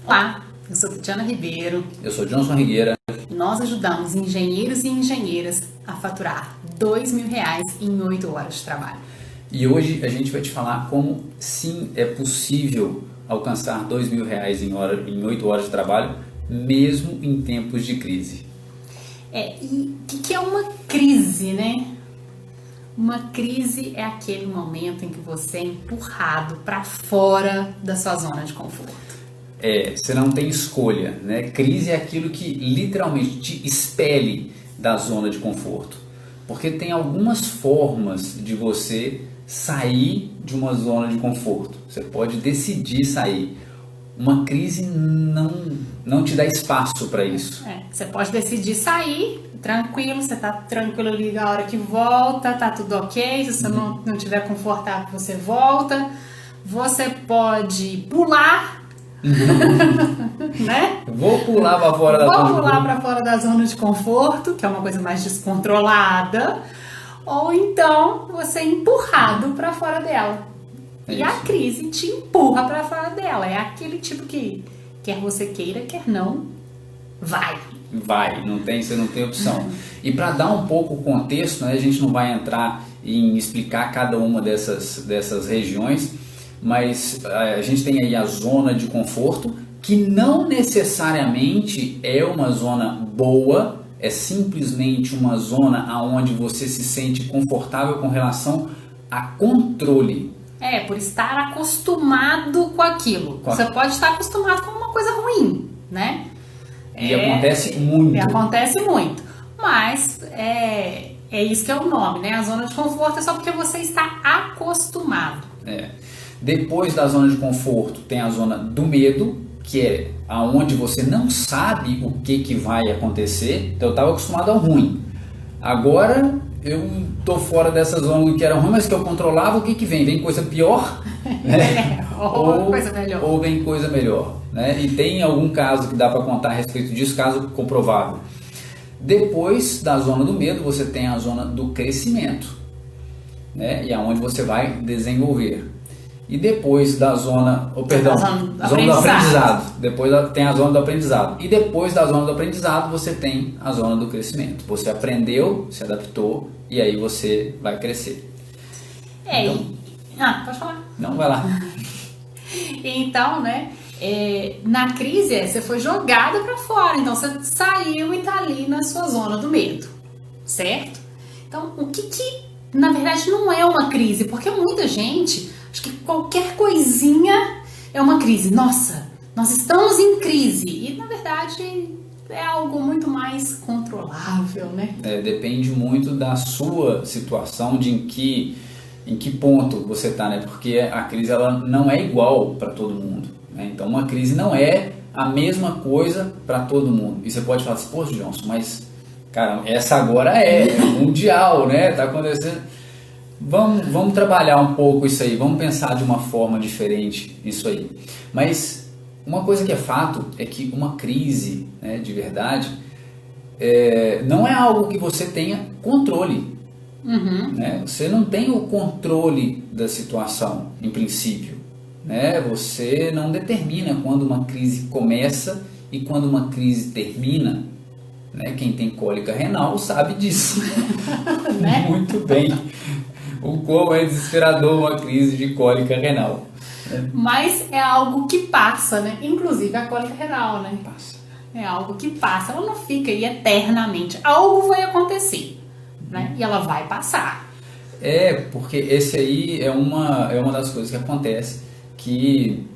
Olá, eu sou Tatiana Ribeiro. Eu sou Johnson Rigueira. Nós ajudamos engenheiros e engenheiras a faturar R$2.000 em 8 horas de trabalho. E hoje a gente vai te falar como sim é possível alcançar R$2.000 em 8 horas de trabalho, mesmo em tempos de crise. E o que é uma crise, né? Uma crise é aquele momento em que você é empurrado para fora da sua zona de conforto. Você não tem escolha, né? Crise é aquilo que literalmente te expele da zona de conforto. Porque tem algumas formas de você sair de uma zona de conforto. Você pode decidir sair. Uma crise não te dá espaço para isso. Você pode decidir sair tranquilo, você tá tranquilo ali a hora que volta, tá tudo ok. Se você não estiver confortável, você volta. Você pode pular. Né? Vou pular para fora da zona de conforto, que é uma coisa mais descontrolada, ou então você é empurrado para fora dela. E a crise te empurra para fora dela. É aquele tipo que quer você queira, quer não, vai, você não tem opção. E para dar um pouco o contexto, né, a gente não vai entrar em explicar cada uma dessas regiões, mas a gente tem aí a zona de conforto, que não necessariamente é uma zona boa, é simplesmente uma zona onde você se sente confortável com relação a controle. Por estar acostumado com aquilo. Você pode estar acostumado com uma coisa ruim, né? E acontece muito. Acontece muito. Mas é isso que é o nome, né? A zona de conforto é só porque você está acostumado. Depois da zona de conforto tem a zona do medo, que é aonde você não sabe o que vai acontecer. Então eu estava acostumado ao ruim. Agora eu tô fora dessa zona que era ruim, mas que eu controlava. O que vem? Vem coisa pior? Né? Coisa melhor. Ou vem coisa melhor. Né? E tem algum caso que dá para contar a respeito disso, caso comprovável. Depois da zona do medo, você tem a zona do crescimento, né? E aonde você vai desenvolver. E depois da zona do aprendizado. Depois tem a zona do aprendizado. E depois da zona do aprendizado, você tem a zona do crescimento. Você aprendeu, se adaptou e aí você vai crescer. Pode falar. Não, vai lá. Então, né? Na crise, você foi jogada para fora. Então, você saiu e tá ali na sua zona do medo. Certo? Então, o que na verdade não é uma crise? Porque muita gente... Acho que qualquer coisinha é uma crise. Nossa, nós estamos em crise. E, na verdade, é algo muito mais controlável, né? Depende muito da sua situação, em que ponto você está, né? Porque a crise ela não é igual para todo mundo, né? Então, uma crise não é a mesma coisa para todo mundo. E você pode falar assim, poxa, Johnson, mas, cara, essa agora é mundial, né? Tá acontecendo... Vamos trabalhar um pouco isso aí, vamos pensar de uma forma diferente isso aí. Mas uma coisa que é fato é que uma crise, né, de verdade, não é algo que você tenha controle. Né? Você não tem o controle da situação, em princípio. Né? Você não determina quando uma crise começa e quando uma crise termina. Né? Quem tem cólica renal sabe disso. Né? Muito bem. O quão é desesperador uma crise de cólica renal. Mas é algo que passa, né? Inclusive a cólica renal, né? Passa. É algo que passa, ela não fica aí eternamente. Algo vai acontecer, né? E ela vai passar. Porque esse aí é uma das coisas que acontece, que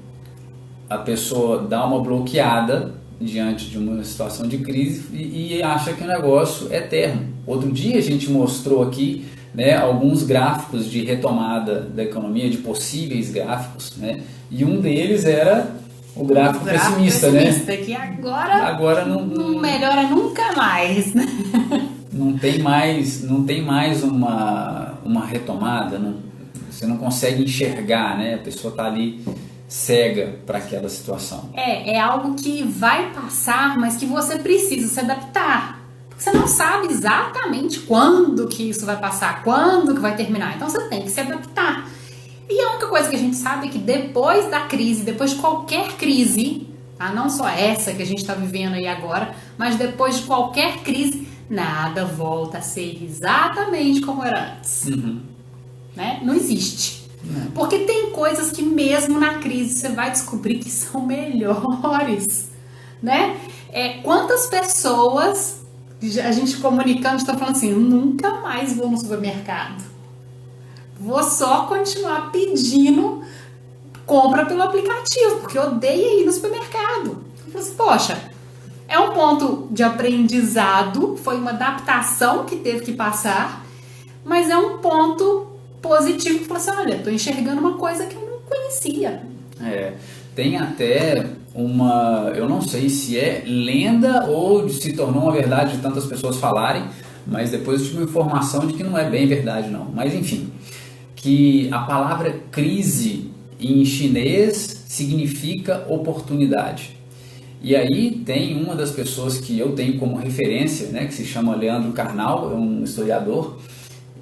a pessoa dá uma bloqueada diante de uma situação de crise e acha que o negócio é eterno. Outro dia a gente mostrou aqui, né, alguns gráficos de retomada da economia, de possíveis gráficos, né, e um deles era o gráfico pessimista, né? Que agora não melhora nunca mais, né? Não tem mais uma retomada, você não consegue enxergar, né? A pessoa está ali cega para aquela situação. É algo que vai passar, mas que você precisa se adaptar. Você não sabe exatamente quando que isso vai passar, quando que vai terminar. Então você tem que se adaptar. E a única coisa que a gente sabe é que depois da crise, depois de qualquer crise, tá? Não só essa que a gente está vivendo aí agora, mas depois de qualquer crise, nada volta a ser exatamente como era antes. Né? Não existe. Porque tem coisas que mesmo na crise você vai descobrir que são melhores, né? Quantas pessoas a gente comunicando está falando assim, eu nunca mais vou no supermercado, vou só continuar pedindo compra pelo aplicativo, porque eu odeio ir no supermercado. Eu falo assim, poxa, é um ponto de aprendizado, foi uma adaptação que teve que passar, mas é um ponto positivo que falou assim, olha, tô enxergando uma coisa que eu não conhecia. Tem até eu não sei se é lenda ou se tornou uma verdade de tantas pessoas falarem, mas depois eu tive uma informação de que não é bem verdade não. Mas enfim, que a palavra crise em chinês significa oportunidade. E aí tem uma das pessoas que eu tenho como referência, né, que se chama Leandro Carnal, é um historiador.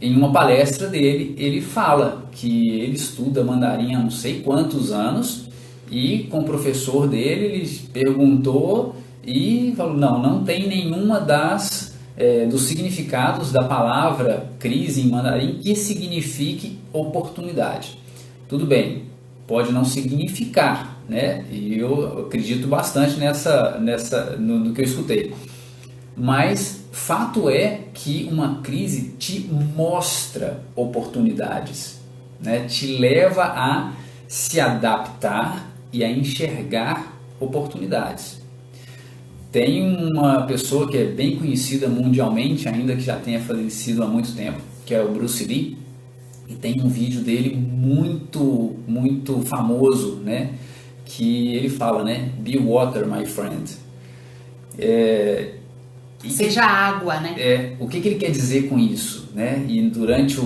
Em uma palestra dele, ele fala que ele estuda mandarim há não sei quantos anos e com o professor dele ele perguntou e falou, não tem nenhuma dos significados da palavra crise em mandarim que signifique oportunidade. Tudo bem, pode não significar, né? E eu acredito bastante no que eu escutei. Mas fato é que uma crise te mostra oportunidades, né? Te leva a se adaptar e a enxergar oportunidades. Tem uma pessoa que é bem conhecida mundialmente, ainda que já tenha falecido há muito tempo, que é o Bruce Lee, e tem um vídeo dele muito, muito famoso, né? Que ele fala, né? Be water, my friend. Seja água, né? O que ele quer dizer com isso, né? E durante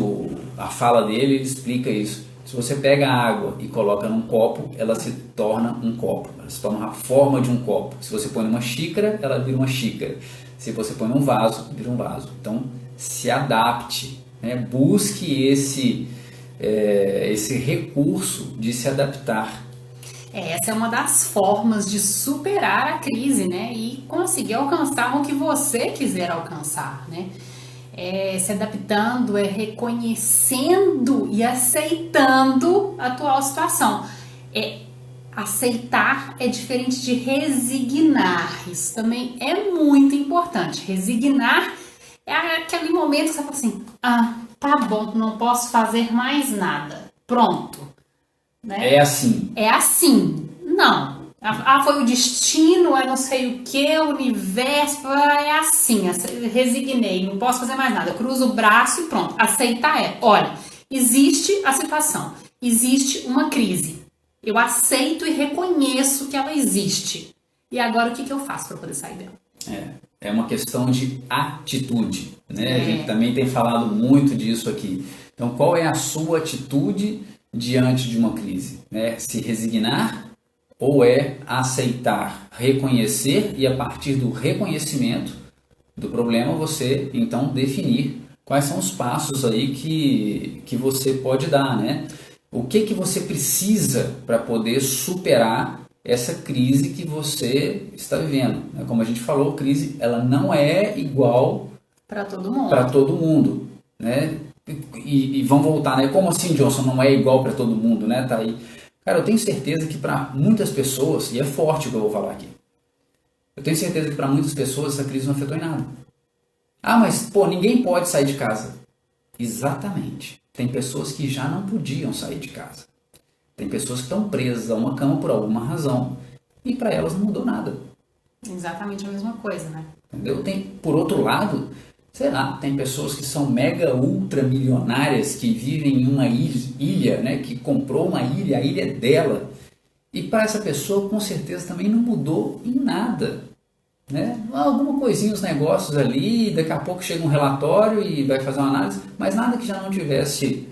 a fala dele, ele explica isso. Se você pega a água e coloca num copo, ela se torna um copo. Ela se torna a forma de um copo. Se você põe numa xícara, ela vira uma xícara. Se você põe num vaso, vira um vaso. Então, se adapte, né? Busque esse recurso de se adaptar. Essa é uma das formas de superar a crise, né? E conseguir alcançar o que você quiser alcançar, né? Se adaptando, reconhecendo e aceitando a atual situação. Aceitar é diferente de resignar. Isso também é muito importante. Resignar é aquele momento que você fala assim, tá bom, não posso fazer mais nada. Pronto. Né? É assim. É assim. Não. Foi o destino, não sei o que, o universo, é assim. Resignei, não posso fazer mais nada. Eu cruzo o braço e pronto. Aceitar olha, existe a situação, existe uma crise. Eu aceito e reconheço que ela existe. E agora o que eu faço para poder sair dela? É uma questão de atitude, né? A gente também tem falado muito disso aqui. Então, qual é a sua atitude diante de uma crise, né? Se resignar ou aceitar, reconhecer e a partir do reconhecimento do problema você então definir quais são os passos aí que você pode dar, né? O que você precisa para poder superar essa crise que você está vivendo? Como a gente falou, crise ela não é igual para todo mundo. Para todo mundo, né? E vamos voltar, né? Como assim, Johnson, não é igual para todo mundo, né? Tá aí. Cara, eu tenho certeza que para muitas pessoas, e é forte o que eu vou falar aqui, eu tenho certeza que para muitas pessoas essa crise não afetou em nada. Mas, ninguém pode sair de casa. Exatamente. Tem pessoas que já não podiam sair de casa. Tem pessoas que estão presas a uma cama por alguma razão e para elas não mudou nada. Exatamente a mesma coisa, né? Entendeu? Por outro lado, sei lá, tem pessoas que são mega ultra milionárias que vivem em uma ilha, né, que comprou uma ilha, a ilha é dela. E para essa pessoa, com certeza, também não mudou em nada. Né? Alguma coisinha, os negócios ali, daqui a pouco chega um relatório e vai fazer uma análise, mas nada que já não tivesse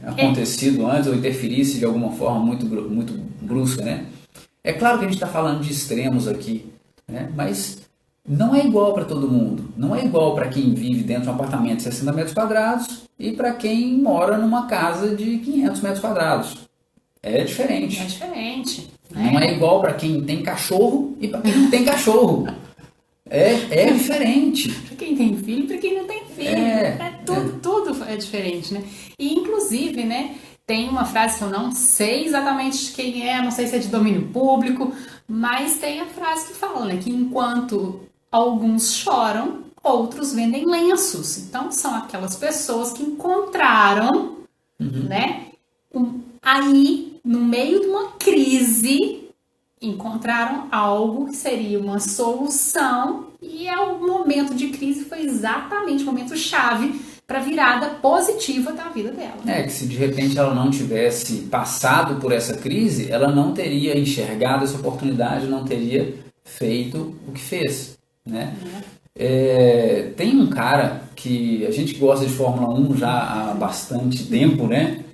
acontecido antes ou interferisse de alguma forma muito brusca. Né? É claro que a gente está falando de extremos aqui, né? Mas não é igual para todo mundo. Não é igual para quem vive dentro de um apartamento de 60 metros quadrados e para quem mora numa casa de 500 metros quadrados. É diferente. É diferente. né? Não é igual para quem tem cachorro e para quem não tem cachorro. É diferente. Para quem tem filho e para quem não tem filho. Tudo é diferente, né? E, inclusive, né, tem uma frase que eu não sei exatamente de quem é, não sei se é de domínio público, mas tem a frase que fala, né, que enquanto alguns choram, outros vendem lenços. Então, são aquelas pessoas que encontraram, né, aí, no meio de uma crise, encontraram algo que seria uma solução, e o momento de crise foi exatamente o momento chave para a virada positiva da vida dela. Que se de repente ela não tivesse passado por essa crise, ela não teria enxergado essa oportunidade, não teria feito o que fez, né? Tem um cara que a gente gosta de Fórmula 1 já há bastante tempo, né?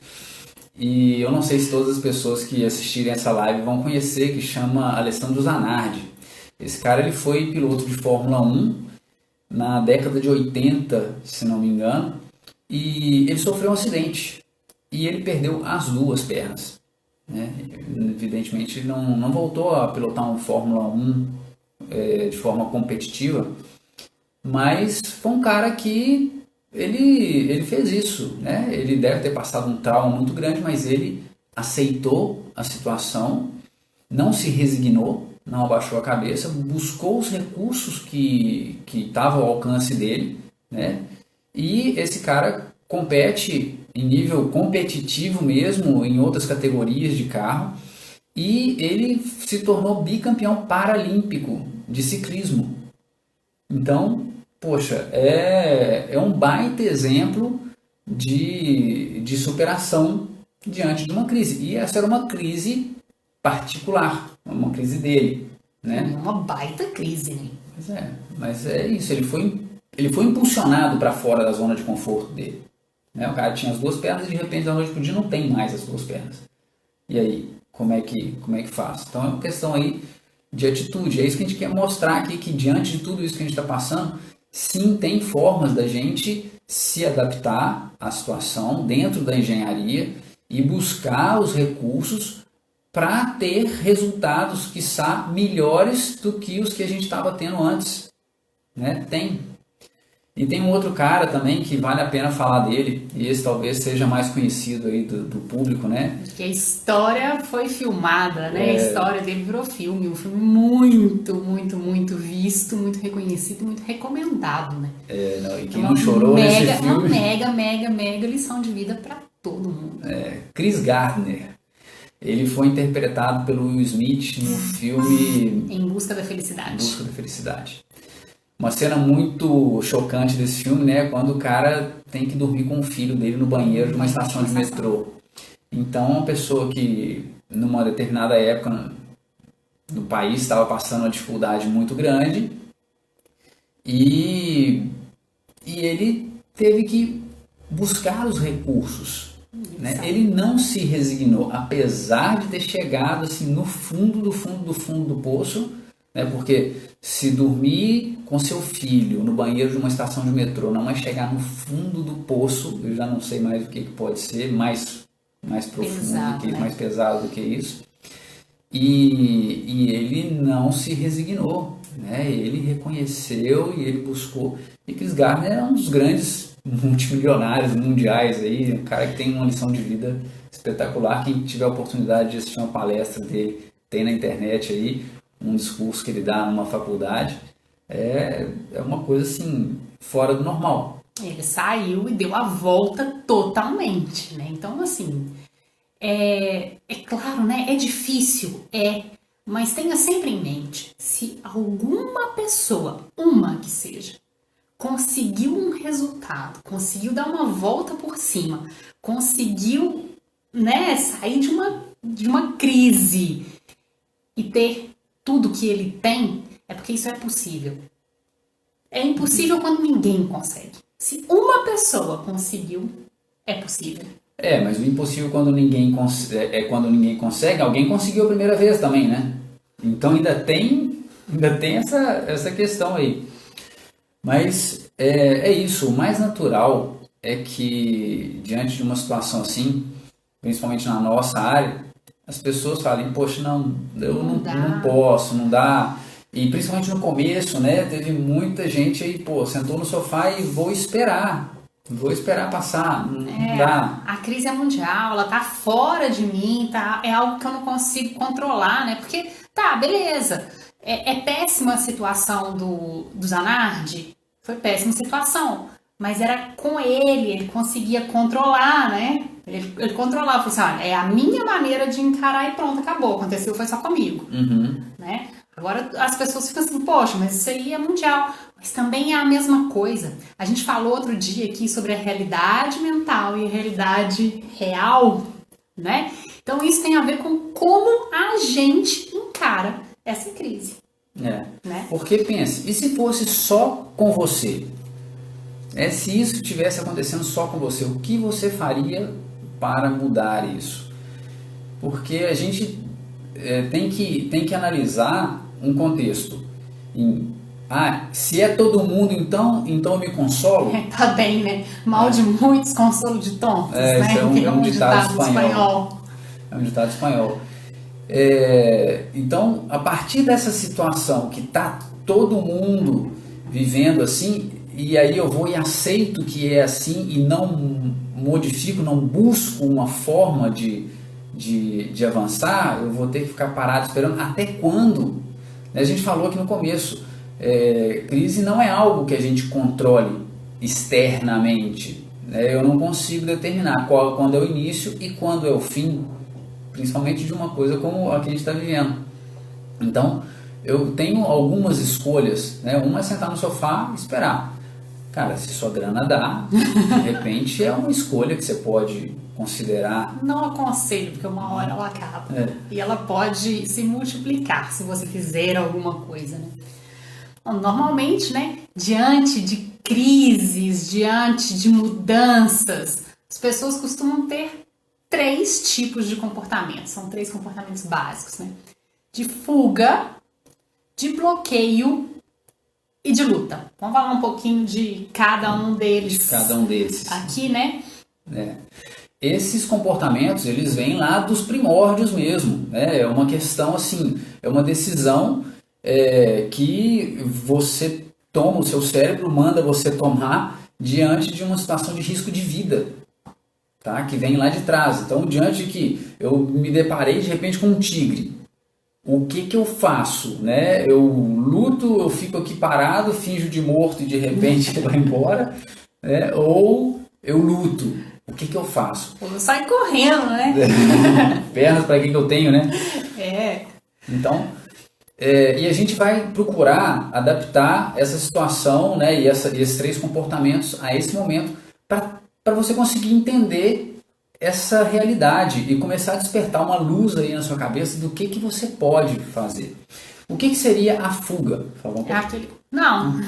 E eu não sei se todas as pessoas que assistirem essa live vão conhecer, que chama Alessandro Zanardi. Esse cara ele foi piloto de Fórmula 1 na década de 80, se não me engano, e ele sofreu um acidente e ele perdeu as duas pernas, né? Evidentemente ele não voltou a pilotar um Fórmula 1 de forma competitiva, mas foi um cara que ele fez isso, né? Ele deve ter passado um trauma muito grande, mas ele aceitou a situação, não se resignou, não abaixou a cabeça, buscou os recursos que estavam ao alcance dele, né? E esse cara compete em nível competitivo mesmo, em outras categorias de carro, e ele se tornou bicampeão paralímpico de ciclismo. Então, poxa, é um baita exemplo de superação diante de uma crise. E essa era uma crise particular, uma crise dele, né? Uma baita crise, né? Mas é isso, ele foi impulsionado para fora da zona de conforto dele, né? O cara tinha as duas pernas e de repente da noite pro dia não tem mais as duas pernas. E aí, como é que faz? Então é uma questão aí de atitude. É isso que a gente quer mostrar aqui, que diante de tudo isso que a gente está passando, sim, tem formas da gente se adaptar à situação dentro da engenharia e buscar os recursos para ter resultados, quiçá, melhores do que os que a gente estava tendo antes, né? E tem um outro cara também que vale a pena falar dele, e esse talvez seja mais conhecido aí do público, né? Porque a história foi filmada, né? A história dele virou filme, um filme muito, muito, muito visto, muito reconhecido, muito recomendado, né? E quem não chorou nesse filme... Uma mega lição de vida para todo mundo. Chris Gardner. Ele foi interpretado pelo Will Smith no filme Em Busca da Felicidade. Em Busca da Felicidade. Uma cena muito chocante desse filme, né? Quando o cara tem que dormir com o filho dele no banheiro de uma estação de metrô. Então, uma pessoa que, numa determinada época no país, estava passando uma dificuldade muito grande e ele teve que buscar os recursos. Né? Ele não se resignou, apesar de ter chegado assim, no fundo do poço, né? Porque se dormir com seu filho no banheiro de uma estação de metrô não é chegar no fundo do poço, eu já não sei mais o que pode ser mais profundo, pesado, né? Mais pesado do que isso. E ele não se resignou, né? Ele reconheceu e ele buscou. E Chris Gardner é um dos grandes multimilionários mundiais aí, um cara que tem uma lição de vida espetacular. Quem tiver a oportunidade de assistir uma palestra dele, tem na internet aí um discurso que ele dá numa faculdade, é uma coisa assim fora do normal. Ele saiu e deu a volta totalmente, né? Então, assim, é claro, né? É difícil, mas tenha sempre em mente, se alguma pessoa, uma que seja, conseguiu um resultado, conseguiu dar uma volta por cima, conseguiu, né, sair de uma crise e ter tudo que ele tem, é porque isso é possível. É impossível quando ninguém consegue. Se uma pessoa conseguiu, é possível. Mas o impossível quando ninguém consegue, alguém conseguiu a primeira vez também, né? Então ainda tem essa questão aí. Mas é isso, o mais natural é que diante de uma situação assim, principalmente na nossa área, as pessoas falam, poxa, não, eu Não dá. não posso, não dá. E principalmente no começo, né, teve muita gente aí, pô, sentou no sofá e vou esperar passar, não dá. A crise é mundial, ela tá fora de mim, tá? É algo que eu não consigo controlar, né? Porque, tá, beleza. É péssima a situação do Zanardi, foi péssima situação. Mas era com ele conseguia controlar, né? Ele controlava, falou assim, olha, é a minha maneira de encarar e pronto, acabou. Aconteceu, foi só comigo, né? Agora as pessoas ficam assim, poxa, mas isso aí é mundial. Mas também é a mesma coisa. A gente falou outro dia aqui sobre a realidade mental e a realidade real, né? Então isso tem a ver com como a gente encara essa crise. É. Né? Porque pense, e se fosse só com você? Se isso estivesse acontecendo só com você, o que você faria para mudar isso? Porque a gente tem que analisar um contexto. Se é todo mundo, então eu me consolo? Tá bem, né? Mal de muitos, consolo de tontos, né? Isso é um ditado espanhol. É um ditado espanhol. Então, a partir dessa situação que tá todo mundo vivendo assim, e aí eu vou e aceito que é assim e não modifico, não busco uma forma de avançar, eu vou ter que ficar parado esperando até quando? A gente falou aqui no começo, crise não é algo que a gente controle externamente, né? Eu não consigo determinar quando é o início e quando é o fim, principalmente de uma coisa como a que a gente está vivendo. Então, eu tenho algumas escolhas, né? Uma é sentar no sofá e esperar. Cara, se sua grana dá, de repente é uma escolha que você pode considerar. Não aconselho, porque uma hora ela acaba. E ela pode se multiplicar, se você fizer alguma coisa, né? Bom, normalmente, né, diante de crises, diante de mudanças, as pessoas costumam ter 3 tipos de comportamentos. São 3 comportamentos básicos, né? De fuga, de bloqueio e de luta. Vamos falar um pouquinho de cada um deles. De cada um desses. Aqui, né? Esses comportamentos, eles vêm lá dos primórdios mesmo, né? É uma questão assim, é uma decisão que você toma, o seu cérebro manda você tomar diante de uma situação de risco de vida, tá? Que vem lá de trás. Então, diante de que eu me deparei de repente com um tigre, o que eu faço, né? Eu luto, eu fico aqui parado, finjo de morto e de repente ele vai embora, né? Ou eu luto, o que eu faço? Eu saio correndo, né? Pernas para que eu tenho, né? Então, e a gente vai procurar adaptar essa situação, né? E esses 3 comportamentos a esse momento para você conseguir entender essa realidade e começar a despertar uma luz aí na sua cabeça do que você pode fazer. O que seria a fuga? Não,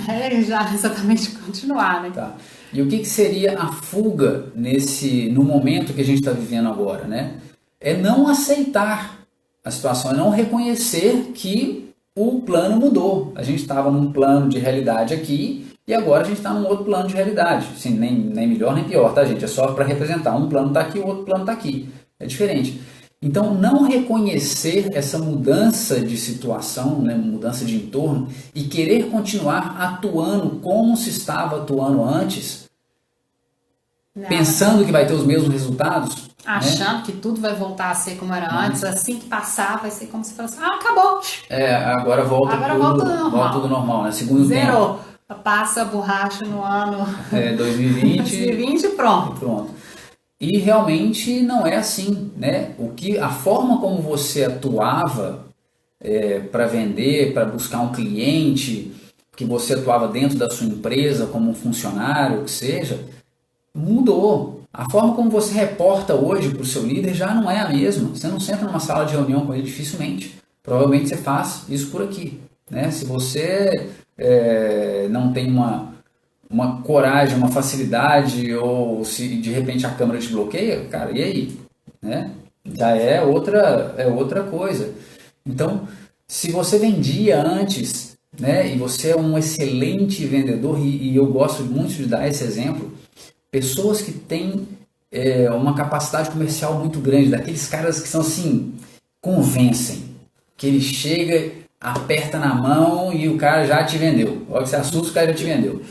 já exatamente continuar, né? Tá. E o que seria a fuga no momento que a gente está vivendo agora, né? É não aceitar a situação, é não reconhecer que o plano mudou. A gente estava num plano de realidade aqui e agora a gente está num outro plano de realidade. Assim, nem melhor nem pior, tá, gente? É só para representar. Um plano está aqui, o outro plano está aqui. É diferente. Então, não reconhecer essa mudança de situação, né, mudança de entorno, e querer continuar atuando como se estava atuando antes, pensando que vai ter os mesmos resultados, achando que tudo vai voltar a ser como era antes, assim que passar vai ser como se fosse, acabou. Agora volta tudo normal, né? Segundo Zerou. Tempo. Passa a borracha no ano 2020 pronto. E realmente não é assim, né? A forma como você atuava para vender, para buscar um cliente, que você atuava dentro da sua empresa como um funcionário, o que seja, mudou. A forma como você reporta hoje para o seu líder já não é a mesma. Você não senta numa sala de reunião com ele dificilmente. Provavelmente você faz isso por aqui, né? Se você não tem uma coragem, uma facilidade, ou se de repente a câmera te bloqueia, cara, e aí? Né? Já é outra coisa. Então, se você vendia antes, né, e você é um excelente vendedor, e eu gosto muito de dar esse exemplo, pessoas que têm uma capacidade comercial muito grande, daqueles caras que são assim, convencem, que ele chega, aperta na mão e o cara já te vendeu. Logo que você assusta, o cara já te vendeu.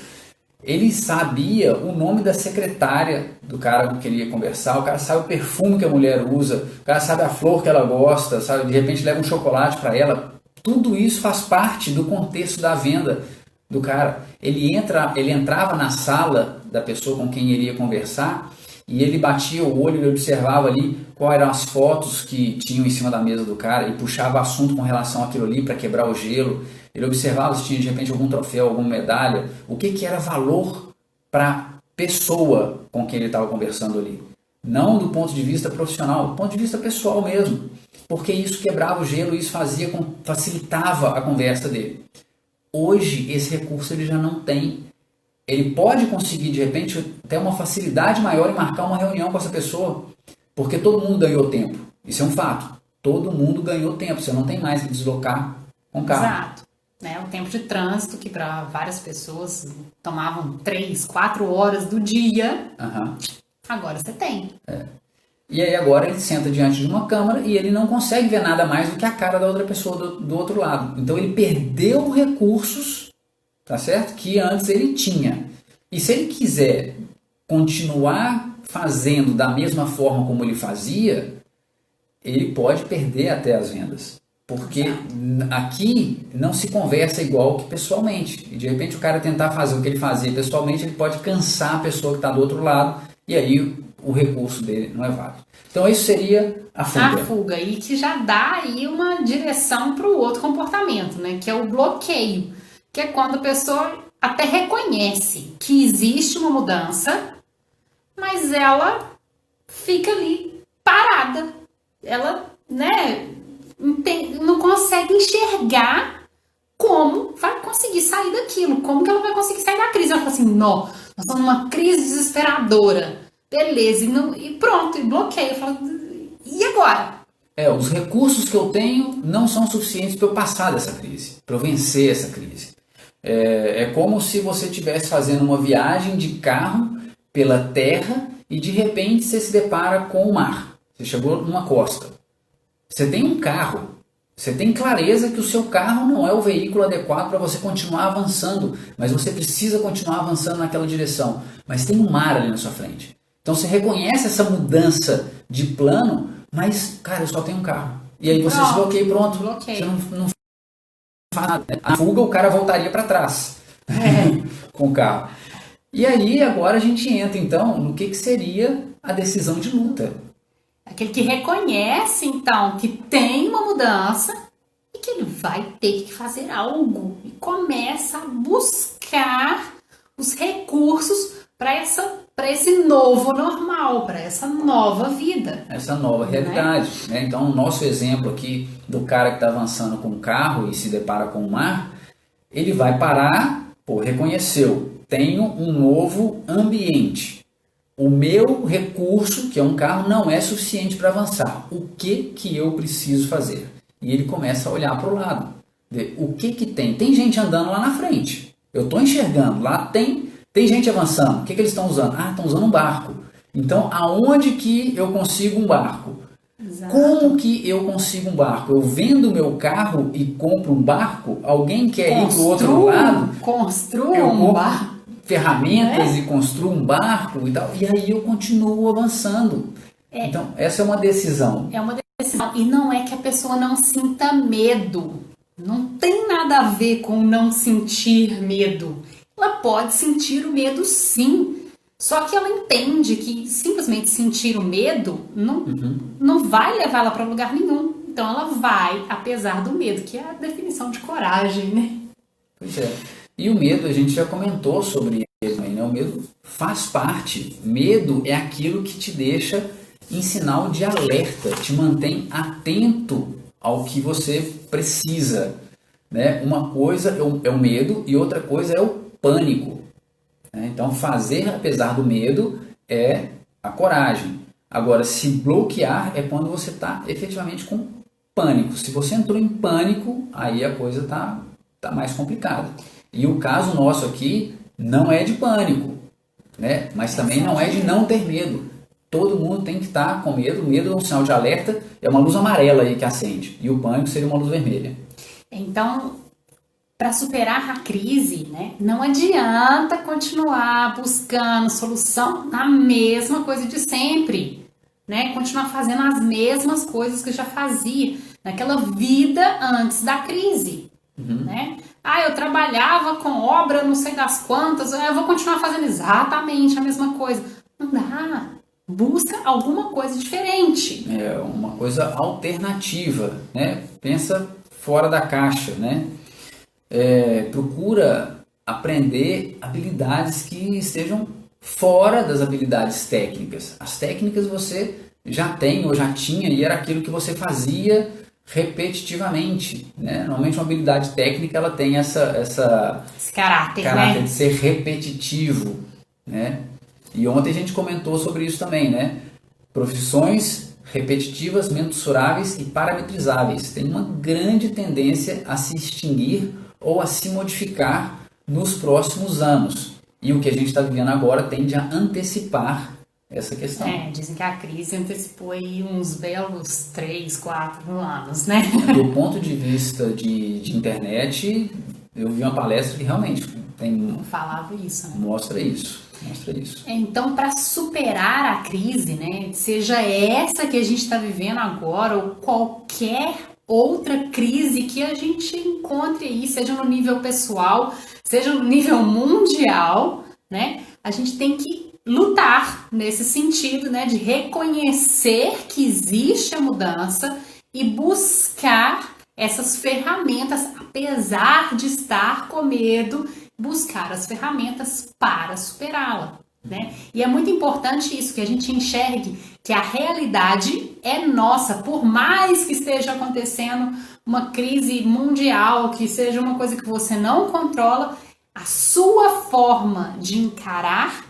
Ele sabia o nome da secretária do cara com quem ele ia conversar, o cara sabe o perfume que a mulher usa, o cara sabe a flor que ela gosta, sabe? De repente leva um chocolate para ela. Tudo isso faz parte do contexto da venda do cara. Ele entrava na sala da pessoa com quem ele ia conversar e ele batia o olho, ele observava ali quais eram as fotos que tinham em cima da mesa do cara e puxava assunto com relação àquilo ali para quebrar o gelo. Ele observava se tinha de repente algum troféu, alguma medalha, o que era valor para a pessoa com quem ele estava conversando ali. Não do ponto de vista profissional, do ponto de vista pessoal mesmo. Porque isso quebrava o gelo e isso facilitava a conversa dele. Hoje esse recurso ele já não tem. Ele pode conseguir de repente ter uma facilidade maior em marcar uma reunião com essa pessoa, porque todo mundo ganhou tempo. Isso é um fato. Todo mundo ganhou tempo. Você não tem mais que deslocar com o carro. Exato. O tempo de trânsito, que para várias pessoas tomavam 3, 4 horas do dia, agora você tem. E aí agora ele senta diante de uma câmera e ele não consegue ver nada mais do que a cara da outra pessoa do outro lado. Então ele perdeu recursos, tá certo? Que antes ele tinha. E se ele quiser continuar fazendo da mesma forma como ele fazia, ele pode perder até as vendas. Porque aqui não se conversa igual que pessoalmente. E de repente o cara tentar fazer o que ele fazia pessoalmente, ele pode cansar a pessoa que está do outro lado e aí o recurso dele não é válido. Então isso seria a fuga. A fuga, e que já dá aí uma direção para o outro comportamento, né? Que é o bloqueio. Que é quando a pessoa até reconhece que existe uma mudança, mas ela fica ali parada. Ela, não consegue enxergar como vai conseguir sair daquilo, como que ela vai conseguir sair da crise. Ela fala assim, nós estamos numa crise desesperadora, beleza, e pronto, e bloqueia. Fala, e agora? Os recursos que eu tenho não são suficientes para eu passar dessa crise, para eu vencer essa crise. É como se você estivesse fazendo uma viagem de carro pela terra e de repente você se depara com o mar. Você chegou numa costa. Você tem um carro, você tem clareza que o seu carro não é o veículo adequado para você continuar avançando, mas você precisa continuar avançando naquela direção. Mas tem um mar ali na sua frente. Então você reconhece essa mudança de plano, mas, cara, eu só tenho um carro. E aí você se bloqueia e pronto. Você não faz nada. A fuga, o cara voltaria para trás com o carro. E aí agora a gente entra então no que seria a decisão de luta. Aquele que reconhece, então, que tem uma mudança e que ele vai ter que fazer algo. E começa a buscar os recursos para esse novo normal, para essa nova vida. Essa nova realidade. Né? Então, o nosso exemplo aqui do cara que está avançando com o carro e se depara com o mar, ele vai parar, reconheceu, tenho um novo ambiente. O meu recurso, que é um carro, não é suficiente para avançar. O que eu preciso fazer? E ele começa a olhar para o lado. Ver o que tem. Tem gente andando lá na frente. Eu estou enxergando. Lá tem gente avançando. O que eles estão usando? Estão usando um barco. Então, aonde que eu consigo um barco? Exato. Como que eu consigo um barco? Eu vendo meu carro e compro um barco? Alguém quer ir para o outro lado? Construa um barco. Ferramentas e construo um barco e tal, e aí eu continuo avançando. Então, essa é uma decisão. É uma decisão. E não é que a pessoa não sinta medo. Não tem nada a ver com não sentir medo. Ela pode sentir o medo, sim. Só que ela entende que simplesmente sentir o medo não vai levar ela para lugar nenhum. Então, ela vai, apesar do medo, que é a definição de coragem, né? Pois é. E o medo, a gente já comentou sobre ele, né? O medo faz parte. Medo é aquilo que te deixa em sinal de alerta, te mantém atento ao que você precisa. Né? Uma coisa é o medo e outra coisa é o pânico. Né? Então, fazer apesar do medo é a coragem. Agora, se bloquear é quando você está efetivamente com pânico. Se você entrou em pânico, aí a coisa está mais complicada. E o caso nosso aqui não é de pânico, né? Mas também não é de não ter medo. todo mundo tem que estar com medo. O medo é um sinal de alerta, é uma luz amarela aí que acende. E o pânico seria uma luz vermelha. Então, para superar a crise, né, não adianta continuar buscando solução na mesma coisa de sempre, né? Continuar fazendo as mesmas coisas que já fazia naquela vida antes da crise, né? Eu trabalhava com obra não sei das quantas, eu vou continuar fazendo exatamente a mesma coisa. Não dá. Busca alguma coisa diferente. É uma coisa alternativa, né? Pensa fora da caixa, né? Procura aprender habilidades que estejam fora das habilidades técnicas. As técnicas você já tem ou já tinha e era aquilo que você fazia repetitivamente, né? Normalmente uma habilidade técnica ela tem esse caráter, caráter né? de ser repetitivo, né? E ontem a gente comentou sobre isso também, né? Profissões repetitivas, mensuráveis e parametrizáveis têm uma grande tendência a se extinguir ou a se modificar nos próximos anos. E o que a gente está vivendo agora tende a antecipar essa questão. Dizem que a crise antecipou aí uns belos 3, 4 anos, né? Do ponto de vista de internet, eu vi uma palestra que realmente falava isso, né? Mostra isso. Então, para superar a crise, né, seja essa que a gente está vivendo agora ou qualquer outra crise que a gente encontre aí, seja no nível pessoal, seja no nível mundial, né, a gente tem que lutar nesse sentido, né, de reconhecer que existe a mudança e buscar essas ferramentas, apesar de estar com medo, buscar as ferramentas para superá-la, né? E é muito importante isso, que a gente enxergue que a realidade é nossa, por mais que esteja acontecendo uma crise mundial, que seja uma coisa que você não controla, a sua forma de encarar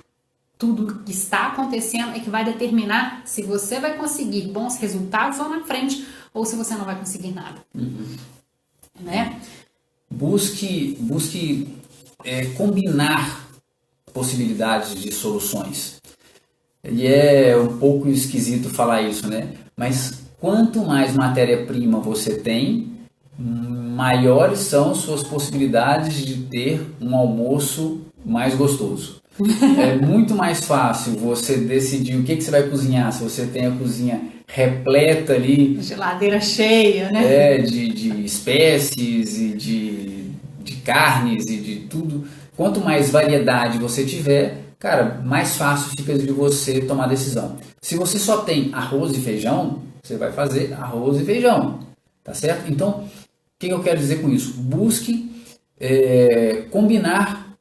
tudo que está acontecendo é que vai determinar se você vai conseguir bons resultados lá na frente ou se você não vai conseguir nada, né? Busque combinar possibilidades de soluções. E é um pouco esquisito falar isso, né? Mas quanto mais matéria-prima você tem, maiores são suas possibilidades de ter um almoço mais gostoso. É muito mais fácil você decidir o que você vai cozinhar se você tem a cozinha repleta ali, geladeira cheia, né? De espécies e de carnes e de tudo. Quanto mais variedade você tiver, cara, mais fácil fica de você tomar decisão. Se você só tem arroz e feijão, você vai fazer arroz e feijão, tá certo? Então, o que eu quero dizer com isso? Busque combinar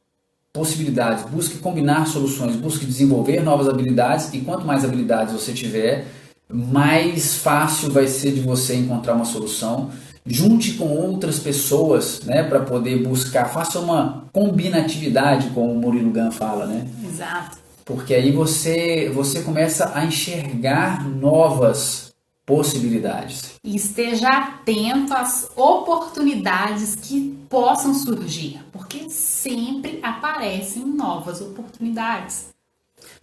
possibilidades, busque combinar soluções, busque desenvolver novas habilidades, e quanto mais habilidades você tiver, mais fácil vai ser de você encontrar uma solução. Junte com outras pessoas, né, para poder buscar, faça uma combinatividade, como o Murilo Gun fala, né? Exato. Porque aí você começa a enxergar novas possibilidades. E esteja atento às oportunidades que possam surgir, porque sempre aparecem novas oportunidades.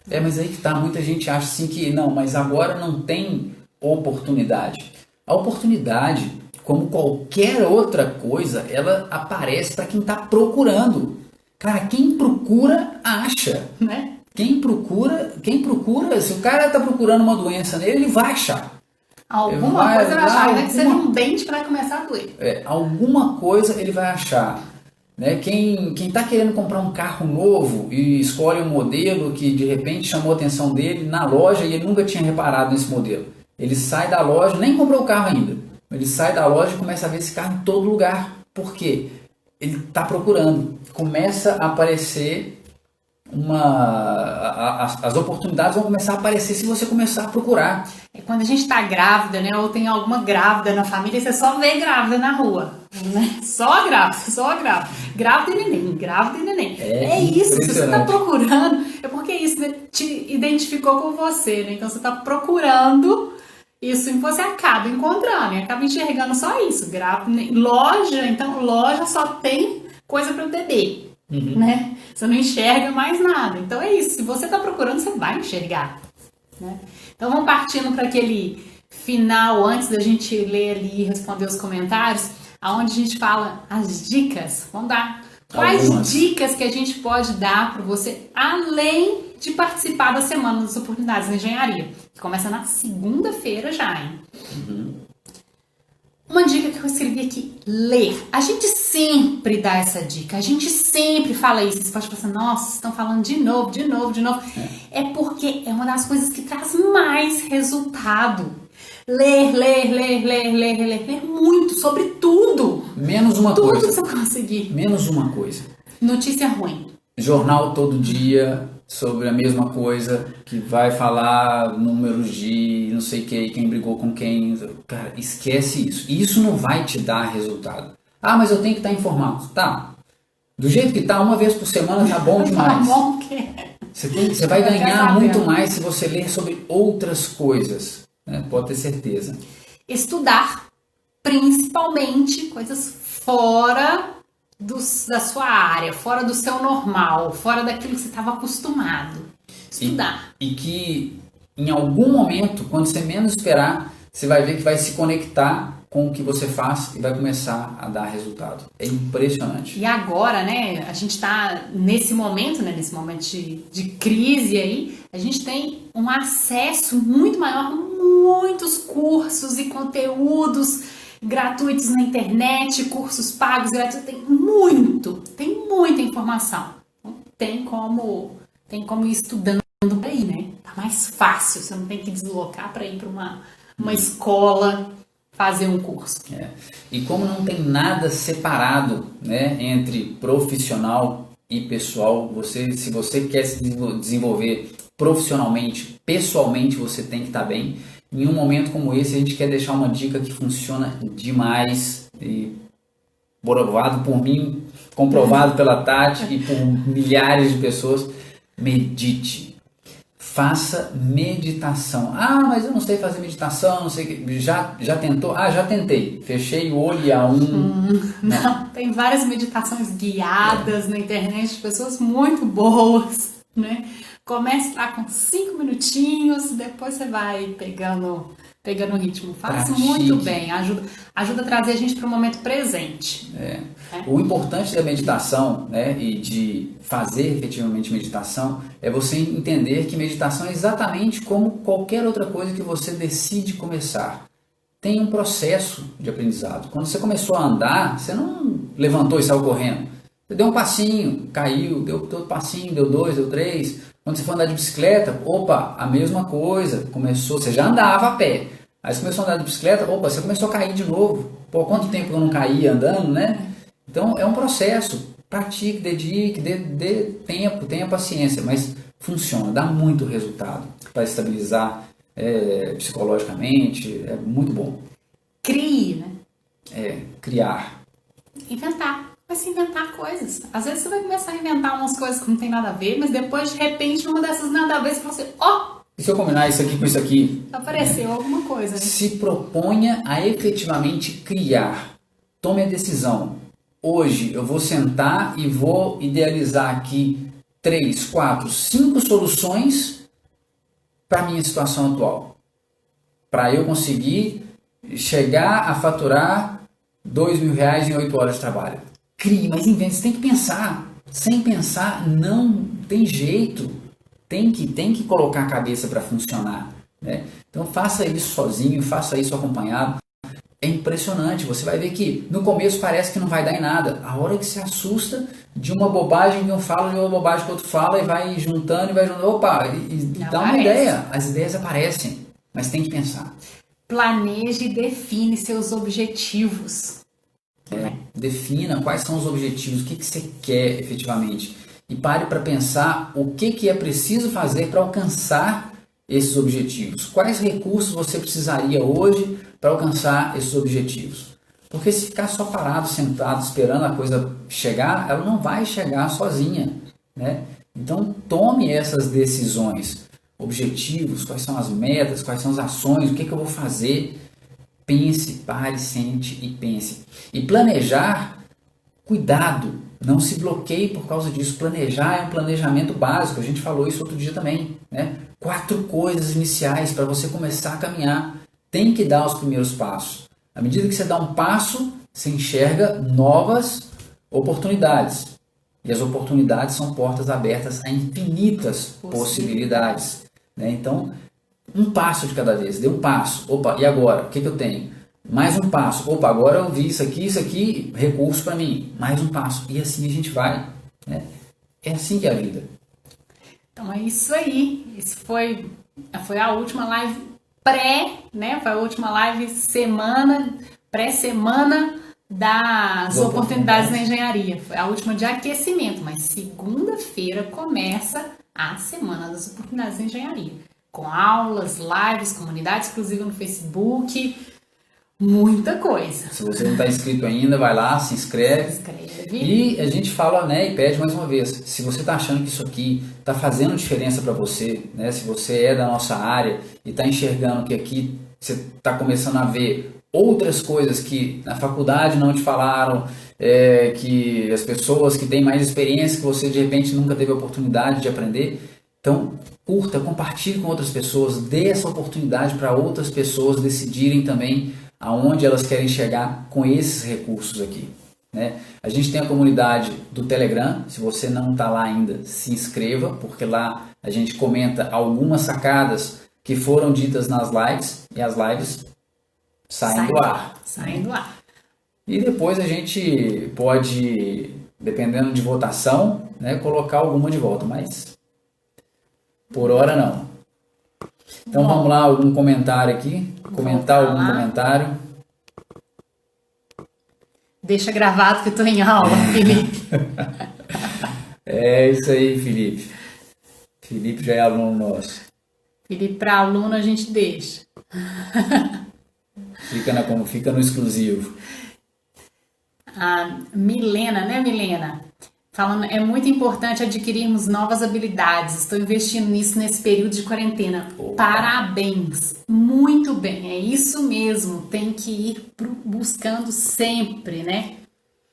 Mas aí que tá, muita gente acha assim que não, mas agora não tem oportunidade. A oportunidade, como qualquer outra coisa, ela aparece para quem está procurando. Cara, quem procura, acha, né? Quem procura, se o cara está procurando uma doença nele, ele vai achar. Alguma coisa vai achar, né? Que seja um dente que vai começar a doer. Alguma coisa ele vai achar. Né? Quem está querendo comprar um carro novo e escolhe um modelo que de repente chamou a atenção dele na loja e ele nunca tinha reparado nesse modelo. Ele sai da loja, nem comprou o carro ainda. Ele sai da loja e começa a ver esse carro em todo lugar. Por quê? Ele está procurando. Começa a aparecer as oportunidades vão começar a aparecer se você começar a procurar. Quando a gente está grávida, né, ou tem alguma grávida na família, você só vê grávida na rua, né? Só grávida. Grávida e neném. É isso, se você está procurando, é porque isso, né, te identificou com você, né? Então você está procurando isso e você acaba encontrando, e acaba enxergando só isso. Grávida, loja só tem coisa para o bebê. Né? Você não enxerga mais nada. Então é isso. Se você está procurando, você vai enxergar. né? Então vamos partindo para aquele final, antes da gente ler ali e responder os comentários, aonde a gente fala as dicas. Vamos dar quais dicas que a gente pode dar para você, além de participar da Semana das Oportunidades na Engenharia, que começa na segunda-feira já, hein? Uma dica que eu escrevi aqui, ler. A gente sempre dá essa dica, a gente sempre fala isso. Você pode pensar, nossa, vocês estão falando de novo. É porque é uma das coisas que traz mais resultado. Ler muito, sobre tudo. Menos uma tudo coisa. Tudo que você conseguir. Menos uma coisa. Notícia ruim. Jornal todo dia sobre a mesma coisa, que vai falar números de não sei quem brigou com quem. Cara, esquece isso. Isso não vai te dar resultado. Ah, mas eu tenho que estar informado. Tá. Do jeito que tá, uma vez por semana tá bom demais. Tá bom que... Você vai ganhar muito mais se você ler sobre outras coisas. Né? Pode ter certeza. Estudar, principalmente coisas fora da sua área, fora do seu normal, fora daquilo que você estava acostumado. Estudar. E que em algum momento, quando você menos esperar, você vai ver que vai se conectar com o que você faz e vai começar a dar resultado. É impressionante. E agora, né, a gente está nesse momento, né, de crise aí, a gente tem um acesso muito maior, muitos cursos e conteúdos gratuitos na internet, cursos pagos, gratuitos, tem muita informação. Então, tem como ir estudando aí, né? Tá mais fácil, você não tem que deslocar para ir para uma escola fazer um curso. E como não tem nada separado, né, entre profissional e pessoal, se você quer se desenvolver profissionalmente, pessoalmente, você tem que estar bem. Em um momento como esse, a gente quer deixar uma dica que funciona demais e provado por mim, comprovado pela Tati e por milhares de pessoas. Medite. Faça meditação. Ah, mas eu não sei fazer meditação, não sei o que. Já tentou? Ah, já tentei. Fechei o olho e não, tem várias meditações guiadas na internet de pessoas muito boas, né? Comece lá com 5 minutinhos, depois você vai pegando o ritmo. Faça muito bem, ajuda a trazer a gente para o momento presente. O importante da meditação, né, e de fazer efetivamente meditação, é você entender que meditação é exatamente como qualquer outra coisa que você decide começar. Tem um processo de aprendizado. Quando você começou a andar, você não levantou e saiu correndo. Você deu um passinho, caiu, deu outro passinho, deu 2, deu 3. Quando você for andar de bicicleta, opa, a mesma coisa. Você já andava a pé. Aí você começou a andar de bicicleta, opa, você começou a cair de novo. Pô, quanto tempo eu não caía andando, né? Então é um processo. Pratique, dedique, dê tempo, tenha paciência, mas funciona, dá muito resultado para estabilizar psicologicamente, é muito bom. Crie, né? Criar. Inventar. Vai se inventar coisas. Às vezes você vai começar a inventar umas coisas que não tem nada a ver, mas depois, de repente, uma dessas nada a ver, você fala assim, e se eu combinar isso aqui com isso aqui? Apareceu alguma coisa. Né? Se proponha a efetivamente criar. Tome a decisão. Hoje eu vou sentar e vou idealizar aqui 3, 4, 5 soluções para a minha situação atual. Para eu conseguir chegar a faturar R$2.000 em 8 horas de trabalho. Crie, mas invente, você tem que pensar. Sem pensar, não tem jeito. Tem que colocar a cabeça para funcionar. Né? Então faça isso sozinho, faça isso acompanhado. É impressionante, você vai ver que no começo parece que não vai dar em nada. A hora que se assusta de uma bobagem que um fala, de uma bobagem que outro fala, e vai juntando, opa, e dá uma ideia. As ideias aparecem, mas tem que pensar. Planeje e define seus objetivos. Defina quais são os objetivos, o que você quer efetivamente. E pare para pensar o que é preciso fazer para alcançar esses objetivos. Quais recursos você precisaria hoje para alcançar esses objetivos? Porque se ficar só parado, sentado, esperando a coisa chegar, ela não vai chegar sozinha. Né? Então tome essas decisões. Objetivos, quais são as metas, quais são as ações, o que eu vou fazer. Pense, pare, sente e pense. E planejar, cuidado. Não se bloqueie por causa disso. Planejar é um planejamento básico. A gente falou isso outro dia também, né? 4 coisas iniciais para você começar a caminhar. Tem que dar os primeiros passos. À medida que você dá um passo, você enxerga novas oportunidades. E as oportunidades são portas abertas a infinitas possibilidades, né? Então, um passo de cada vez. Dê um passo. Opa, e agora? O que eu tenho? Mais um passo. Opa, agora eu vi isso aqui, recurso para mim. Mais um passo. E assim a gente vai, né? É assim que é a vida. Então é isso aí. Esse foi a última live né? Foi a última live pré-semana das oportunidades na engenharia. Foi a última de aquecimento, mas segunda-feira começa a Semana das Oportunidades na Engenharia. Com aulas, lives, comunidade exclusiva no Facebook, muita coisa. Se você não está inscrito ainda, vai lá, se inscreve. E a gente fala, né, e pede mais uma vez, se você está achando que isso aqui está fazendo diferença para você, né, se você é da nossa área e está enxergando que aqui você está começando a ver outras coisas que na faculdade não te falaram, que as pessoas que têm mais experiência que você de repente nunca teve a oportunidade de aprender, então curta, compartilhe com outras pessoas, dê essa oportunidade para outras pessoas decidirem também aonde elas querem chegar com esses recursos aqui, né? A gente tem a comunidade do Telegram, se você não está lá ainda, se inscreva, porque lá a gente comenta algumas sacadas que foram ditas nas lives, e as lives saem do ar. Saem do ar. E depois a gente pode, dependendo de votação, né, colocar alguma de volta, mas por hora não. Então vamos lá, algum comentário aqui? Comentar algum comentário? Deixa gravado que eu estou em aula, Felipe. É isso aí, Felipe. Felipe já é aluno nosso. Felipe, para aluno a gente deixa. Fica no exclusivo. A Milena, né, Milena? Falando, é muito importante adquirirmos novas habilidades. Estou investindo nisso nesse período de quarentena. Opa. Parabéns! Muito bem, é isso mesmo. Tem que ir buscando sempre, né?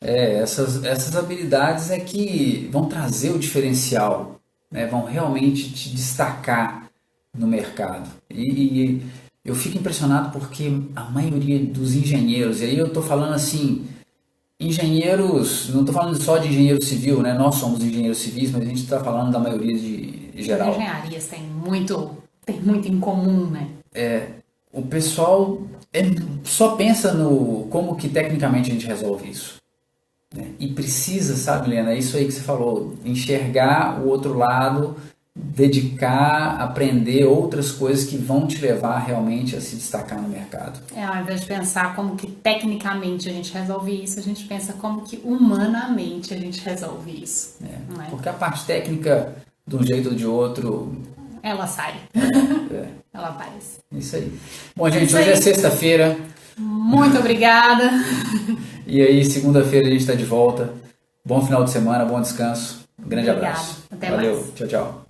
Essas habilidades é que vão trazer o diferencial, né? Vão realmente te destacar no mercado. E eu fico impressionado porque a maioria dos engenheiros, e aí eu estou falando assim, engenheiros, não estou falando só de engenheiro civil, né? Nós somos engenheiros civis, mas a gente está falando da maioria de geral. As engenharias têm muito em comum, né? O pessoal só pensa no como que tecnicamente a gente resolve isso, né? E precisa, sabe, Helena, é isso aí que você falou, enxergar o outro lado, dedicar, aprender outras coisas que vão te levar realmente a se destacar no mercado. Ao invés de pensar como que tecnicamente a gente resolve isso, a gente pensa como que humanamente a gente resolve isso. Não é? Porque a parte técnica, de um jeito ou de outro, ela sai. Ela aparece. Isso aí. Bom, gente, hoje é sexta-feira. Muito obrigada. E aí, segunda-feira a gente está de volta. Bom final de semana, bom descanso. Um grande abraço. Até Valeu. mais. Tchau, tchau.